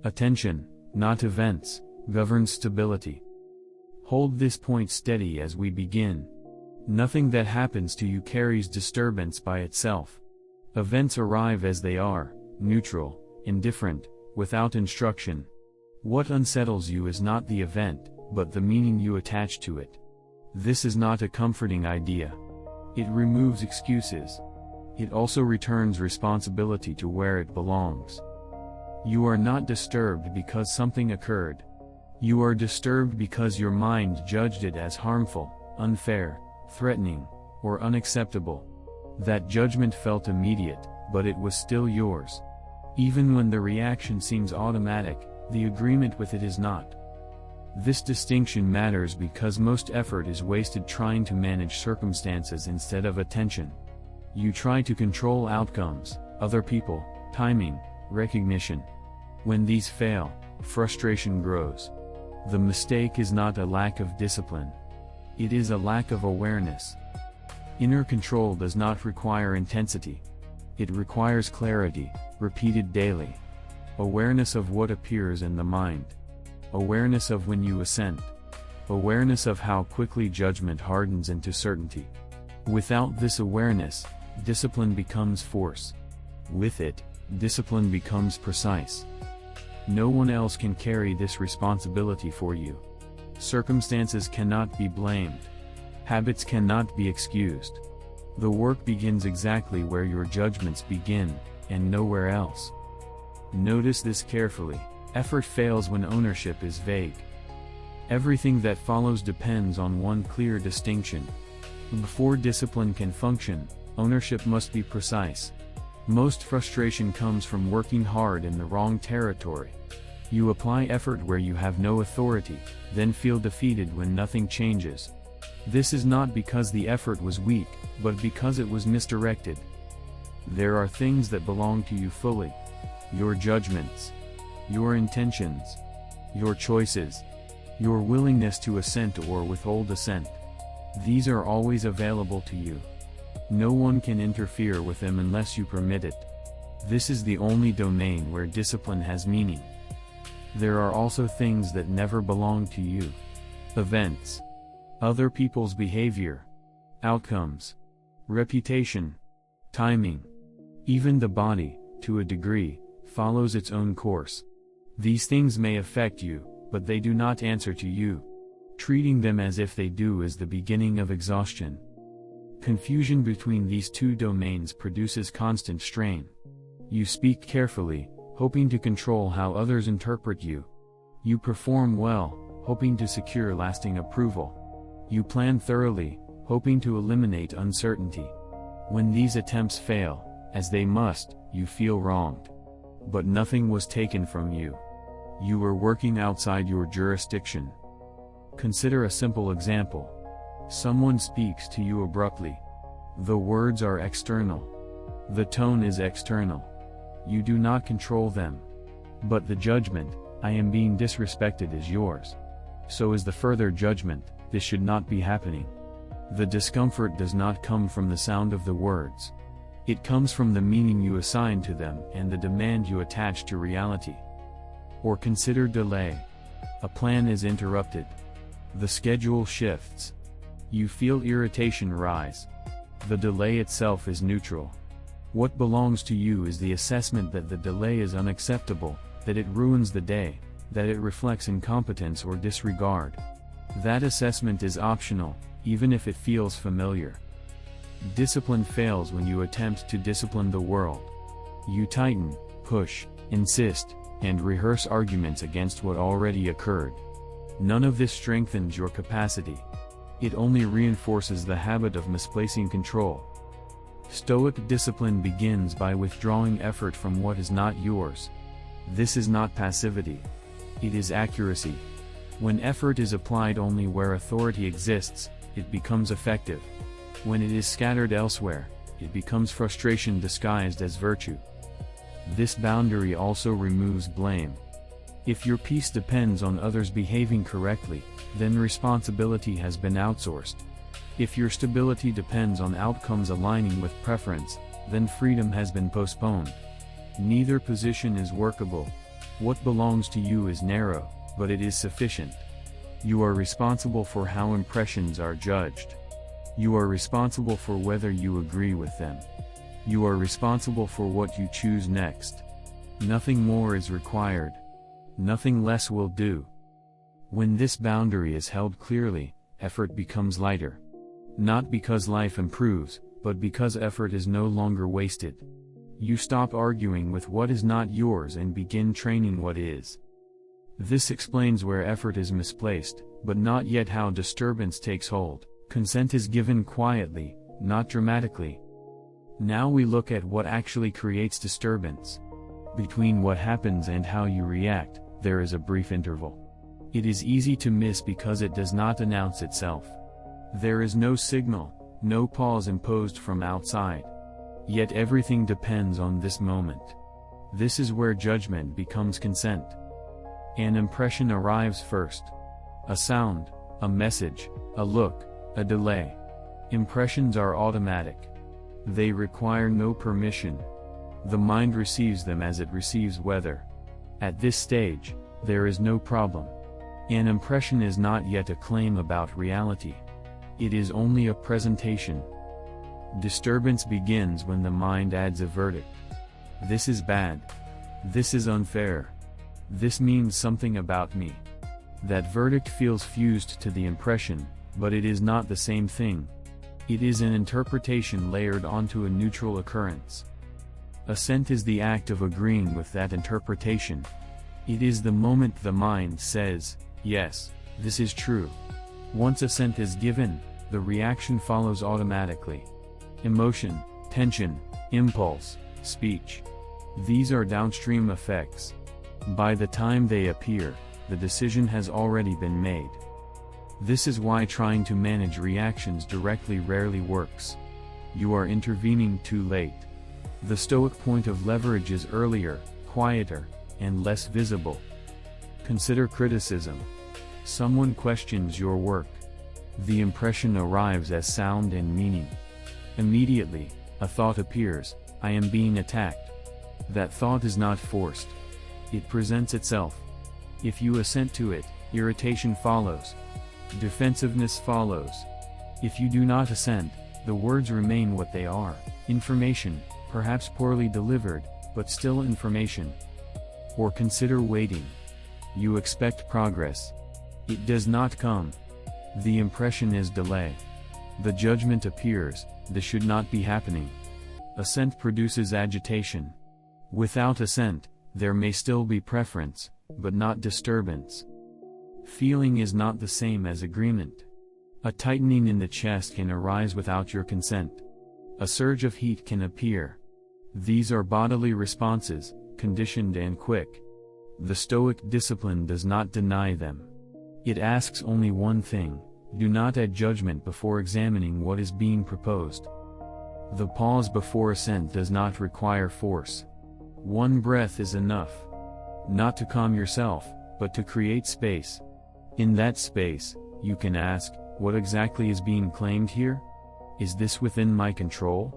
Attention, not events, governs stability. Hold this point steady as we begin. Nothing that happens to you carries disturbance by itself. Events arrive as they are, neutral, indifferent, without instruction. What unsettles you is not the event, but the meaning you attach to it. This is not a comforting idea. It removes excuses. It also returns responsibility to where it belongs. You are not disturbed because something occurred. You are disturbed because your mind judged it as harmful, unfair, threatening, or unacceptable. That judgment felt immediate, but it was still yours. Even when the reaction seems automatic, the agreement with it is not. This distinction matters because most effort is wasted trying to manage circumstances instead of attention. You try to control outcomes, other people, timing, recognition. When these fail, frustration grows. The mistake is not a lack of discipline. It is a lack of awareness. Inner control does not require intensity. It requires clarity, repeated daily. Awareness of what appears in the mind. Awareness of when you assent. Awareness of how quickly judgment hardens into certainty. Without this awareness, discipline becomes force. With it, discipline becomes precise. No one else can carry this responsibility for you. Circumstances cannot be blamed. Habits cannot be excused. The work begins exactly where your judgments begin, and nowhere else. Notice this carefully. Effort fails when ownership is vague. Everything that follows depends on one clear distinction. Before discipline can function, ownership must be precise. Most frustration comes from working hard in the wrong territory. You apply effort where you have no authority, then feel defeated when nothing changes. This is not because the effort was weak, but because it was misdirected. There are things that belong to you fully. Your judgments, your intentions, your choices, your willingness to assent or withhold assent. These are always available to you. No one can interfere with them unless you permit it. This is the only domain where discipline has meaning. There are also things that never belong to you. Events, other people's behavior, outcomes, reputation, timing. Even the body, to a degree, follows its own course. These things may affect you, but they do not answer to you. Treating them as if they do is the beginning of exhaustion. Confusion between these two domains produces constant strain. You speak carefully, hoping to control how others interpret you. You perform well, hoping to secure lasting approval. You plan thoroughly, hoping to eliminate uncertainty. When these attempts fail, as they must, you feel wronged. But nothing was taken from you. You were working outside your jurisdiction. Consider a simple example. Someone speaks to you abruptly. The words are external. The tone is external. You do not control them. But the judgment, I am being disrespected, is yours. So is the further judgment, this should not be happening. The discomfort does not come from the sound of the words. It comes from the meaning you assign to them and the demand you attach to reality. Or consider delay. A plan is interrupted. The schedule shifts. You feel irritation rise. The delay itself is neutral. What belongs to you is the assessment that the delay is unacceptable, that it ruins the day, that it reflects incompetence or disregard. That assessment is optional, even if it feels familiar. Discipline fails when you attempt to discipline the world. You tighten, push, insist, and rehearse arguments against what already occurred. None of this strengthens your capacity. It only reinforces the habit of misplacing control. Stoic discipline begins by withdrawing effort from what is not yours. This is not passivity. It is accuracy. When effort is applied only where authority exists, it becomes effective. When it is scattered elsewhere, it becomes frustration disguised as virtue. This boundary also removes blame. If your peace depends on others behaving correctly, then responsibility has been outsourced. If your stability depends on outcomes aligning with preference, then freedom has been postponed. Neither position is workable. What belongs to you is narrow, but it is sufficient. You are responsible for how impressions are judged. You are responsible for whether you agree with them. You are responsible for what you choose next. Nothing more is required. Nothing less will do. When this boundary is held clearly, effort becomes lighter. Not because life improves, but because effort is no longer wasted. You stop arguing with what is not yours and begin training what is. This explains where effort is misplaced, but not yet how disturbance takes hold. Consent is given quietly, not dramatically. Now we look at what actually creates disturbance. Between what happens and how you react, there is a brief interval. It is easy to miss because it does not announce itself. There is no signal, no pause imposed from outside. Yet everything depends on this moment. This is where judgment becomes consent. An impression arrives first. A sound, a message, a look, a delay. Impressions are automatic. They require no permission. The mind receives them as it receives weather. At this stage, there is no problem. An impression is not yet a claim about reality. It is only a presentation. Disturbance begins when the mind adds a verdict. This is bad. This is unfair. This means something about me. That verdict feels fused to the impression, but it is not the same thing. It is an interpretation layered onto a neutral occurrence. Assent is the act of agreeing with that interpretation. It is the moment the mind says, yes, this is true. Once assent is given, the reaction follows automatically. Emotion, tension, impulse, speech. These are downstream effects. By the time they appear, the decision has already been made. This is why trying to manage reactions directly rarely works. You are intervening too late. The Stoic point of leverage is earlier, quieter, and less visible. Consider criticism. Someone questions your work. The impression arrives as sound and meaning. Immediately, a thought appears, I am being attacked. That thought is not forced. It presents itself. If you assent to it, irritation follows. Defensiveness follows. If you do not assent, the words remain what they are, information, perhaps poorly delivered, but still information. Or consider waiting. You expect progress. It does not come. The impression is delay. The judgment appears, this should not be happening. Assent produces agitation. Without assent, there may still be preference, but not disturbance. Feeling is not the same as agreement. A tightening in the chest can arise without your consent. A surge of heat can appear. These are bodily responses, conditioned and quick. The Stoic discipline does not deny them. It asks only one thing: do not add judgment before examining what is being proposed. The pause before assent does not require force. One breath is enough. Not to calm yourself, but to create space. In that space, you can ask, what exactly is being claimed here? Is this within my control?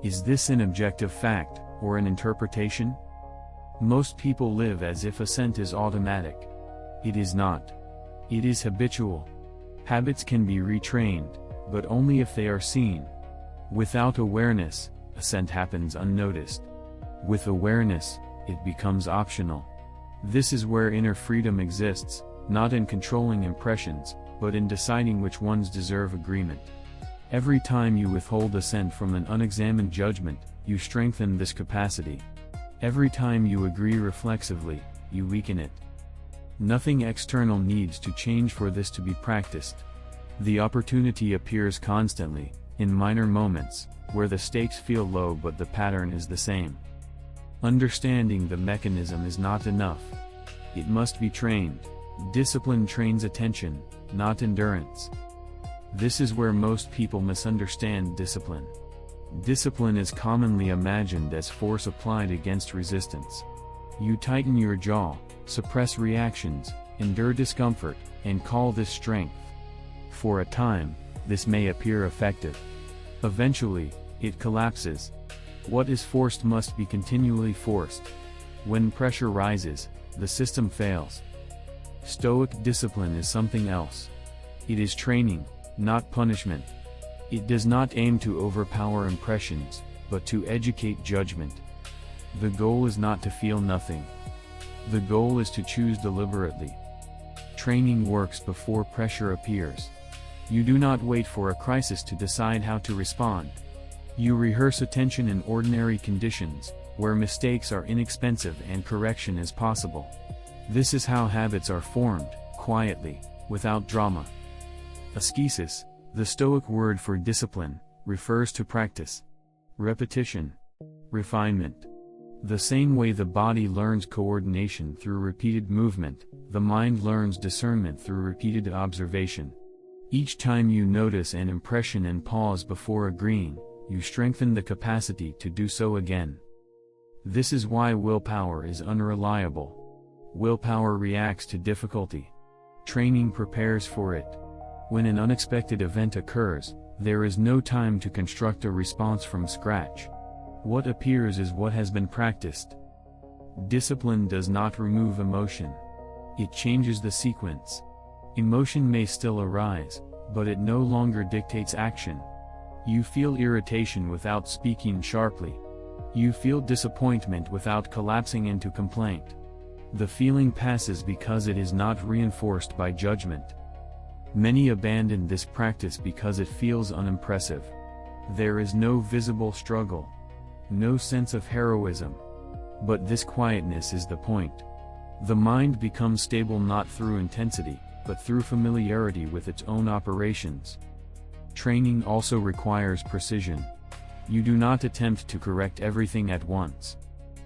Is this an objective fact, or an interpretation? Most people live as if assent is automatic. It is not. It is habitual. Habits can be retrained, but only if they are seen. Without awareness, assent happens unnoticed. With awareness, it becomes optional. This is where inner freedom exists, not in controlling impressions, but in deciding which ones deserve agreement. Every time you withhold assent from an unexamined judgment, you strengthen this capacity. Every time you agree reflexively, you weaken it. Nothing external needs to change for this to be practiced. The opportunity appears constantly, in minor moments, where the stakes feel low but the pattern is the same. Understanding the mechanism is not enough. It must be trained. Discipline trains attention, not endurance. This is where most people misunderstand discipline. Discipline is commonly imagined as force applied against resistance. You tighten your jaw, suppress reactions, endure discomfort, and call this strength. For a time, this may appear effective. Eventually, it collapses. What is forced must be continually forced. When pressure rises, the system fails. Stoic discipline is something else. It is training, not punishment. It does not aim to overpower impressions, but to educate judgment. The goal is not to feel nothing. The goal is to choose deliberately. Training works before pressure appears. You do not wait for a crisis to decide how to respond. You rehearse attention in ordinary conditions, where mistakes are inexpensive and correction is possible. This is how habits are formed, quietly, without drama. Ascesis, the Stoic word for discipline, refers to practice, repetition, refinement. The same way the body learns coordination through repeated movement, the mind learns discernment through repeated observation. Each time you notice an impression and pause before agreeing, you strengthen the capacity to do so again. This is why willpower is unreliable. Willpower reacts to difficulty. Training prepares for it. When an unexpected event occurs, there is no time to construct a response from scratch. What appears is what has been practiced. Discipline does not remove emotion. It changes the sequence. Emotion may still arise, but it no longer dictates action. You feel irritation without speaking sharply. You feel disappointment without collapsing into complaint. The feeling passes because it is not reinforced by judgment. Many abandon this practice because it feels unimpressive. There is no visible struggle, no sense of heroism. But this quietness is the point. The mind becomes stable not through intensity, but through familiarity with its own operations. Training also requires precision. You do not attempt to correct everything at once.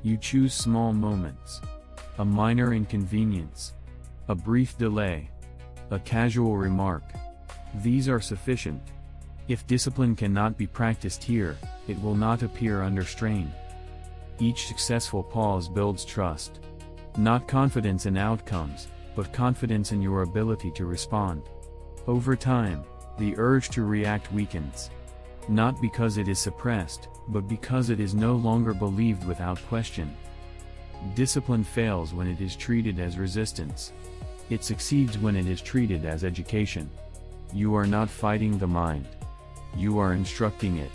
You choose small moments. A minor inconvenience. A brief delay. A casual remark. These are sufficient. If discipline cannot be practiced here, it will not appear under strain. Each successful pause builds trust. Not confidence in outcomes, but confidence in your ability to respond. Over time, the urge to react weakens. Not because it is suppressed, but because it is no longer believed without question. Discipline fails when it is treated as resistance. It succeeds when it is treated as education. You are not fighting the mind. You are instructing it.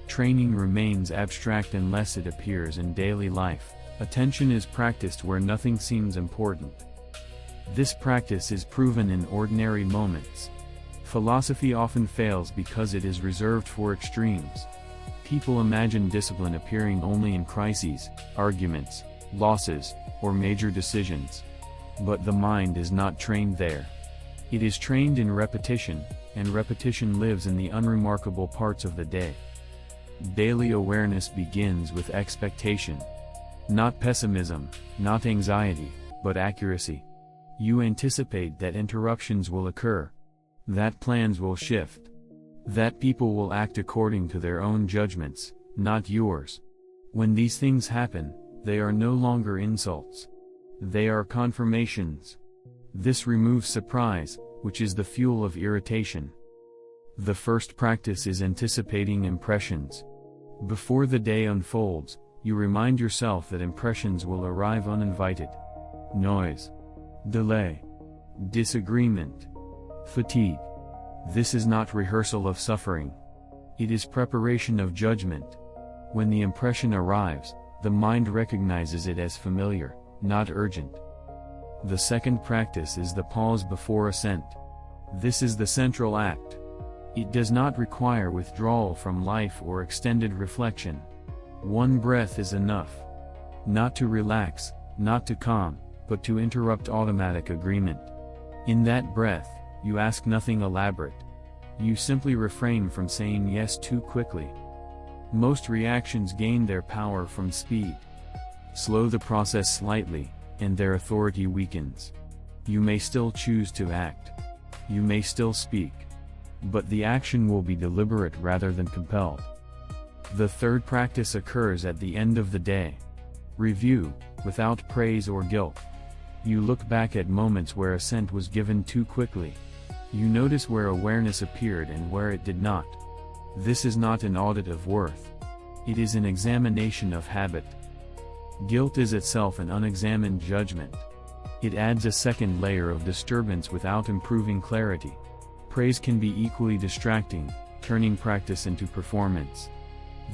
Training remains abstract unless it appears in daily life. Attention is practiced where nothing seems important. This practice is proven in ordinary moments. Philosophy often fails because it is reserved for extremes. People imagine discipline appearing only in crises, arguments, losses, or major decisions. But the mind is not trained there. It is trained in repetition, and repetition lives in the unremarkable parts of the day. Daily awareness begins with expectation. Not pessimism, not anxiety, but accuracy. You anticipate that interruptions will occur, that plans will shift, that people will act according to their own judgments, not yours. When these things happen, they are no longer insults. They are confirmations. This removes surprise, which is the fuel of irritation. The first practice is anticipating impressions. Before the day unfolds, you remind yourself that impressions will arrive uninvited. Noise, delay, disagreement, fatigue. This is not rehearsal of suffering. It is preparation of judgment. When the impression arrives, the mind recognizes it as familiar, not urgent. The second practice is the pause before assent. This is the central act. It does not require withdrawal from life or extended reflection. One breath is enough. Not to relax, not to calm, but to interrupt automatic agreement. In that breath, you ask nothing elaborate. You simply refrain from saying yes too quickly. Most reactions gain their power from speed. Slow the process slightly, and their authority weakens. You may still choose to act. You may still speak. But the action will be deliberate rather than compelled. The third practice occurs at the end of the day. Review, without praise or guilt. You look back at moments where assent was given too quickly. You notice where awareness appeared and where it did not. This is not an audit of worth. It is an examination of habit. Guilt is itself an unexamined judgment. It adds a second layer of disturbance without improving clarity. Praise can be equally distracting, turning practice into performance.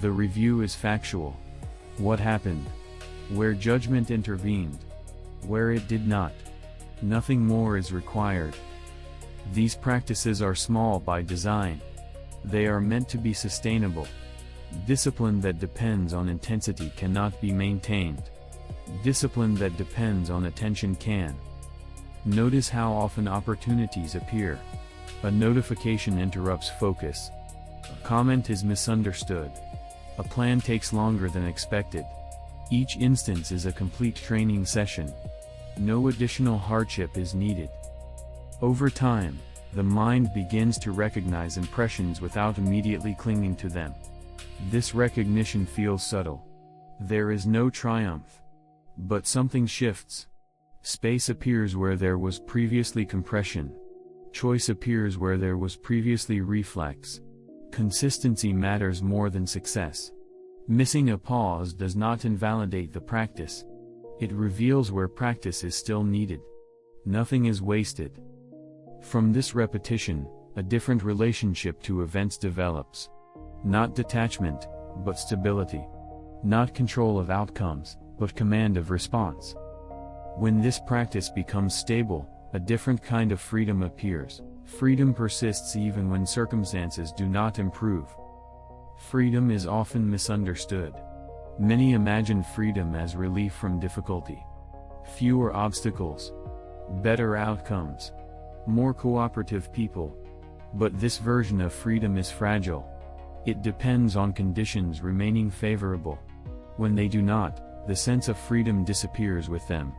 The review is factual. What happened? Where judgment intervened? Where it did not? Nothing more is required. These practices are small by design. They are meant to be sustainable. Discipline that depends on intensity cannot be maintained. Discipline that depends on attention can. Notice how often opportunities appear. A notification interrupts focus. A comment is misunderstood. A plan takes longer than expected. Each instance is a complete training session. No additional hardship is needed. Over time, the mind begins to recognize impressions without immediately clinging to them. This recognition feels subtle. There is no triumph. But something shifts. Space appears where there was previously compression. Choice appears where there was previously reflex. Consistency matters more than success. Missing a pause does not invalidate the practice. It reveals where practice is still needed. Nothing is wasted. From this repetition, a different relationship to events develops. Not detachment, but stability. Not control of outcomes, but command of response. When this practice becomes stable, a different kind of freedom appears. Freedom persists even when circumstances do not improve. Freedom is often misunderstood. Many imagine freedom as relief from difficulty. Fewer obstacles. Better outcomes. More cooperative people. But this version of freedom is fragile. It depends on conditions remaining favorable. When they do not, the sense of freedom disappears with them.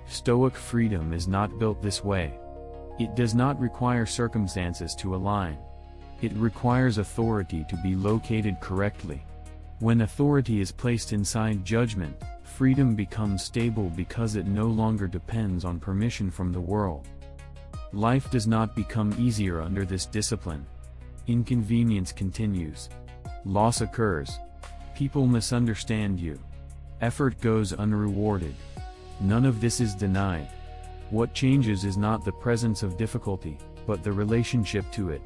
Stoic freedom is not built this way. It does not require circumstances to align. It requires authority to be located correctly. When authority is placed inside judgment, freedom becomes stable because it no longer depends on permission from the world. Life does not become easier under this discipline. Inconvenience continues. Loss occurs. People misunderstand you. Effort goes unrewarded. None of this is denied. What changes is not the presence of difficulty, but the relationship to it.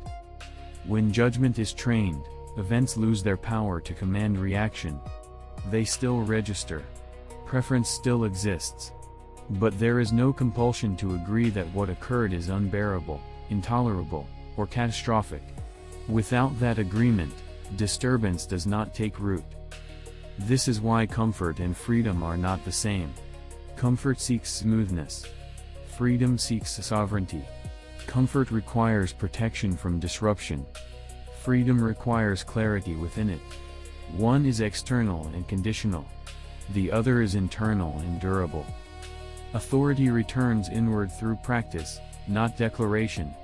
When judgment is trained, events lose their power to command reaction. They still register. Preference still exists. But there is no compulsion to agree that what occurred is unbearable, intolerable, or catastrophic. Without that agreement, disturbance does not take root. This is why comfort and freedom are not the same. Comfort seeks smoothness. Freedom seeks sovereignty. Comfort requires protection from disruption. Freedom requires clarity within it. One is external and conditional. The other is internal and durable. Authority returns inward through practice, not declaration.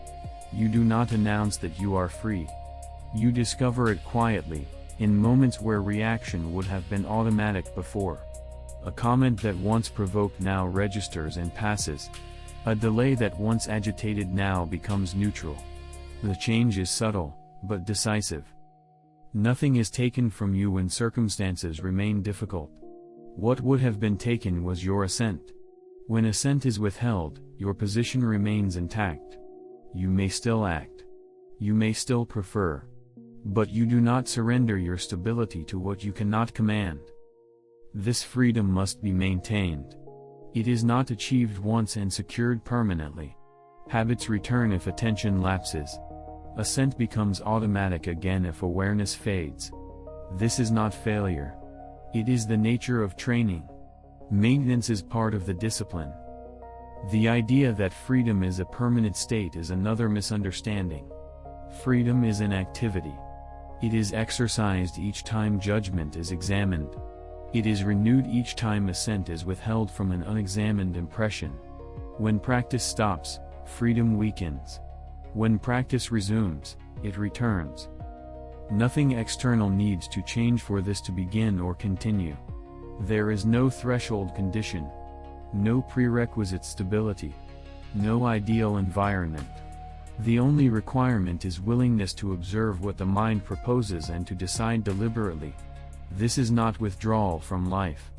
You do not announce that you are free. You discover it quietly, in moments where reaction would have been automatic before. A comment that once provoked now registers and passes. A delay that once agitated now becomes neutral. The change is subtle, but decisive. Nothing is taken from you when circumstances remain difficult. What would have been taken was your assent. When assent is withheld, your position remains intact. You may still act. You may still prefer. But you do not surrender your stability to what you cannot command. This freedom must be maintained. It is not achieved once and secured permanently. Habits return if attention lapses. Assent becomes automatic again if awareness fades. This is not failure. It is the nature of training. Maintenance is part of the discipline. The idea that freedom is a permanent state is another misunderstanding. Freedom is an activity. It is exercised each time judgment is examined. It is renewed each time assent is withheld from an unexamined impression. When practice stops, freedom weakens. When practice resumes, it returns. Nothing external needs to change for this to begin or continue. There is no threshold condition. No prerequisite stability. No ideal environment. The only requirement is willingness to observe what the mind proposes and to decide deliberately. This is not withdrawal from life.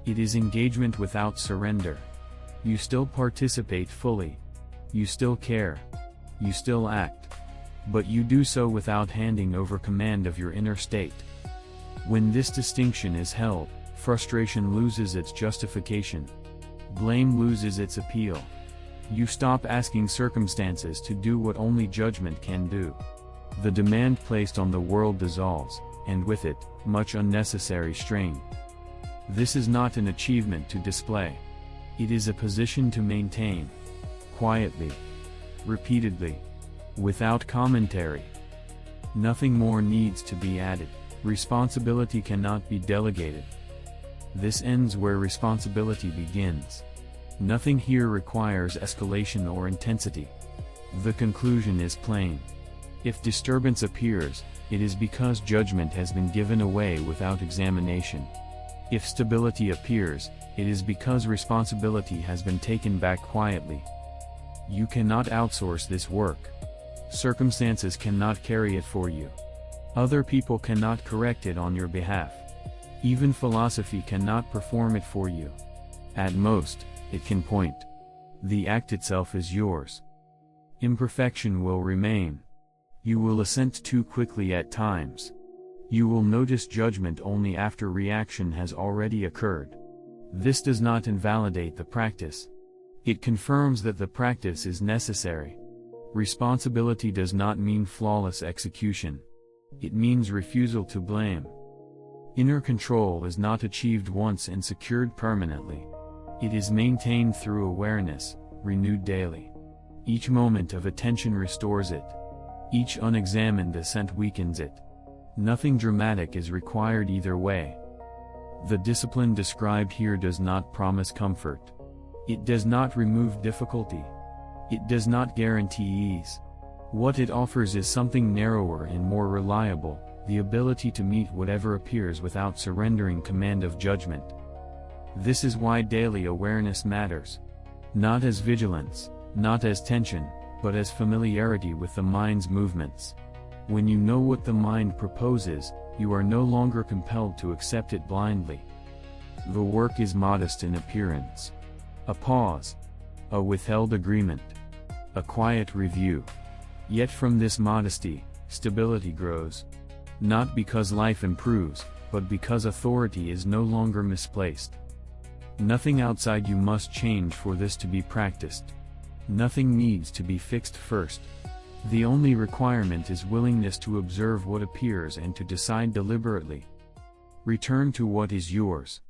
It is engagement without surrender. You still participate fully. You still care. You still act. But you do so without handing over command of your inner state. When this distinction is held, frustration loses its justification. Blame loses its appeal. You stop asking circumstances to do what only judgment can do. The demand placed on the world dissolves, and with it, much unnecessary strain. This is not an achievement to display. It is a position to maintain. Quietly. Repeatedly. Without commentary. Nothing more needs to be added. Responsibility cannot be delegated. This ends where responsibility begins. Nothing here requires escalation or intensity. The conclusion is plain. If disturbance appears, it is because judgment has been given away without examination. If stability appears, it is because responsibility has been taken back quietly. You cannot outsource this work. Circumstances cannot carry it for you. Other people cannot correct it on your behalf. Even philosophy cannot perform it for you. At most, it can point. The act itself is yours. Imperfection will remain. You will assent too quickly at times. You will notice judgment only after reaction has already occurred. This does not invalidate the practice. It confirms that the practice is necessary. Responsibility does not mean flawless execution. It means refusal to blame. Inner control is not achieved once and secured permanently. It is maintained through awareness, renewed daily. Each moment of attention restores it. Each unexamined assent weakens it. Nothing dramatic is required either way. The discipline described here does not promise comfort. It does not remove difficulty. It does not guarantee ease. What it offers is something narrower and more reliable, the ability to meet whatever appears without surrendering command of judgment. This is why daily awareness matters. Not as vigilance, not as tension, but as familiarity with the mind's movements. When you know what the mind proposes, you are no longer compelled to accept it blindly. The work is modest in appearance. A pause. A withheld agreement. A quiet review. Yet from this modesty, stability grows. Not because life improves, but because authority is no longer misplaced. Nothing outside you must change for this to be practiced. Nothing needs to be fixed first. The only requirement is willingness to observe what appears and to decide deliberately. Return to what is yours.